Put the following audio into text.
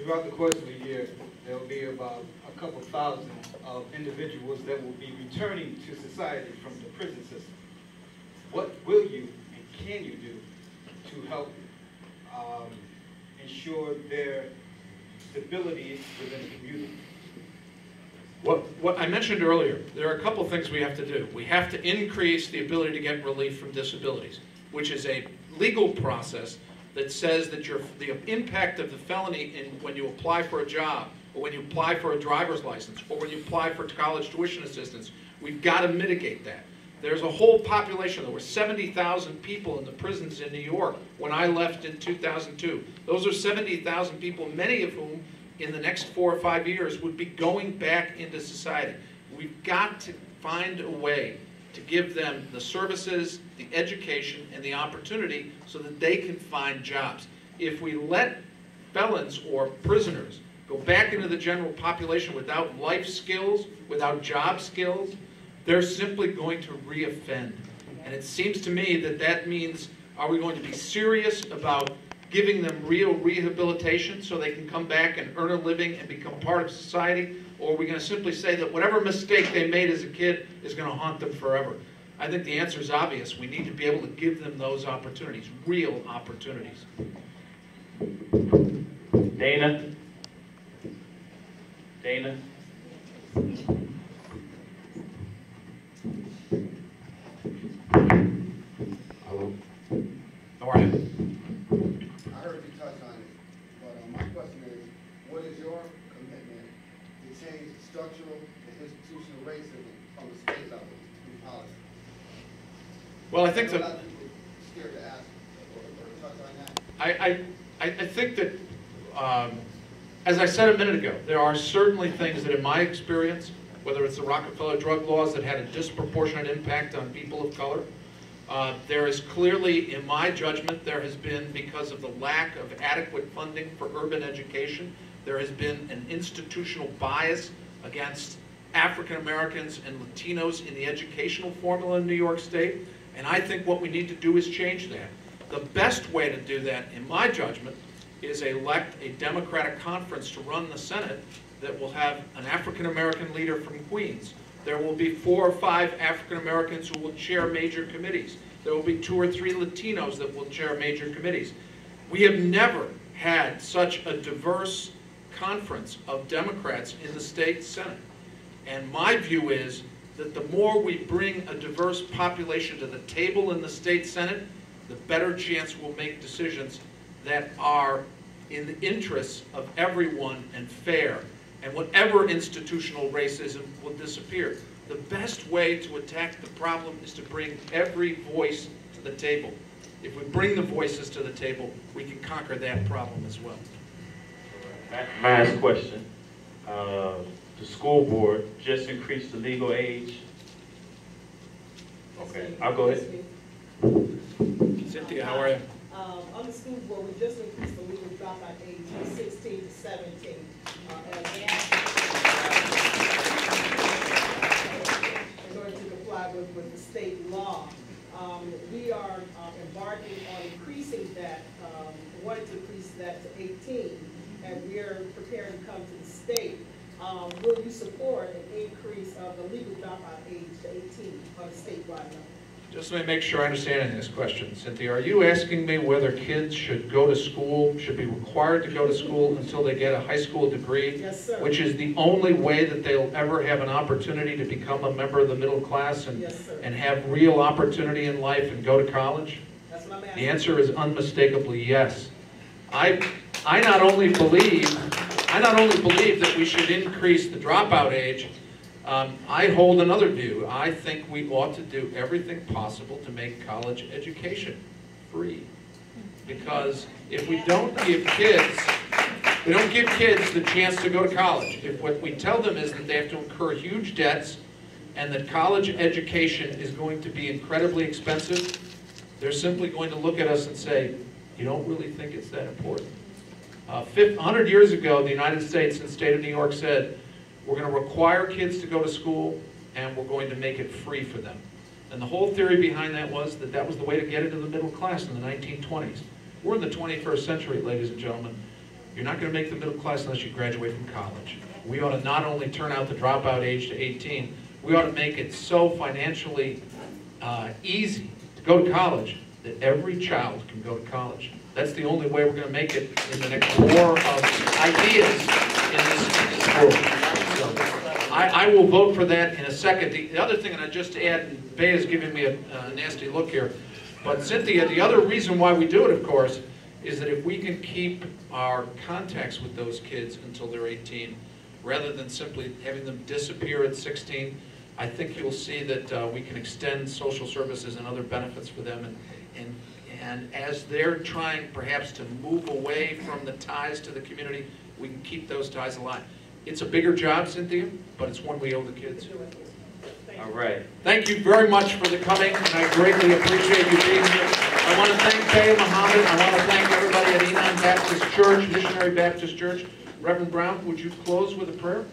Throughout the course of a year, there will be about a couple thousand of individuals that will be returning to society from the prison system. What will you and can you do to help ensure their stability within the community? What I mentioned earlier, there are a couple things we have to do. We have to increase the ability to get relief from disabilities, which is a legal process that says that the impact of the felony when you apply for a job, or when you apply for a driver's license, or when you apply for college tuition assistance, we've got to mitigate that. There's a whole population. There were 70,000 people in the prisons in New York when I left in 2002. Those are 70,000 people, many of whom in the next 4 or 5 years would be going back into society. We've got to find a way to give them the services, the education, and the opportunity so that they can find jobs. If we let felons or prisoners go back into the general population without life skills, without job skills, they're simply going to reoffend. And it seems to me that that means, are we going to be serious about giving them real rehabilitation so they can come back and earn a living and become part of society? Or are we going to simply say that whatever mistake they made as a kid is going to haunt them forever? I think the answer is obvious. We need to be able to give them those opportunities, real opportunities. Dana? Dana? Hello. How are you? I heard you touch on it, but my question is, what is your commitment to change structural and institutional racism from the state level through policy? Well, I think that. that Scared to ask or touch on that. I think that, as I said a minute ago, there are certainly things that in my experience, whether it's the Rockefeller drug laws that had a disproportionate impact on people of color, there is clearly, in my judgment, there has been, because of the lack of adequate funding for urban education, there has been an institutional bias against African Americans and Latinos in the educational formula in New York State, and I think what we need to do is change that. The best way to do that, in my judgment, is elect a Democratic conference to run the Senate that will have an African American leader from Queens. There will be 4 or 5 African Americans who will chair major committees. There will be 2 or 3 Latinos that will chair major committees. We have never had such a diverse conference of Democrats in the state Senate. And my view is that the more we bring a diverse population to the table in the state Senate, the better chance we'll make decisions that are in the interests of everyone and fair. And whatever institutional racism will disappear. The best way to attack the problem is to bring every voice to the table. If we bring the voices to the table, we can conquer that problem as well. Last question. The school board just increased the legal age. Okay, I'll go ahead. Cynthia, how are you? On the school board, we just increased the legal dropout age from 16 to 17. In order to comply with the state law. We are embarking on increasing that, wanting to increase that to 18, and we are preparing to come to the state. Will you support an increase of the legal dropout age to 18 on a statewide level? Just let me make sure I understand this question, Cynthia. Are you asking me whether kids should go to school, should be required to go to school until they get a high school degree? Yes, sir. Which is the only way that they'll ever have an opportunity to become a member of the middle class and, yes, sir, and have real opportunity in life and go to college? That's what I'm asking. The answer is unmistakably yes. I not only believe that we should increase the dropout age, I hold another view. I think we ought to do everything possible to make college education free. Because if we don't give kids the chance to go to college, if what we tell them is that they have to incur huge debts and that college education is going to be incredibly expensive, they're simply going to look at us and say, you don't really think it's that important? 100 years ago, the United States and the state of New York said, we're going to require kids to go to school, and we're going to make it free for them. And the whole theory behind that was that that was the way to get into the middle class in the 1920s. We're in the 21st century, ladies and gentlemen. You're not going to make the middle class unless you graduate from college. We ought to not only turn out the dropout age to 18, we ought to make it so financially easy to go to college that every child can go to college. That's the only way we're going to make it in the next war of ideas in this world. So I will vote for that in a second. The other thing, and I just add, and Bay is giving me a nasty look here, but Cynthia, the other reason why we do it, of course, is that if we can keep our contacts with those kids until they're 18, rather than simply having them disappear at 16, I think you'll see that we can extend social services and other benefits for them. And as they're trying perhaps to move away from the ties to the community, we can keep those ties alive. It's a bigger job, Cynthia, but it's one we owe the kids. All right. Thank you very much for the coming, and I greatly appreciate you being here. I want to thank Bay Muhammad. I want to thank everybody at Enon Baptist Church, Missionary Baptist Church. Reverend Brown, would you close with a prayer?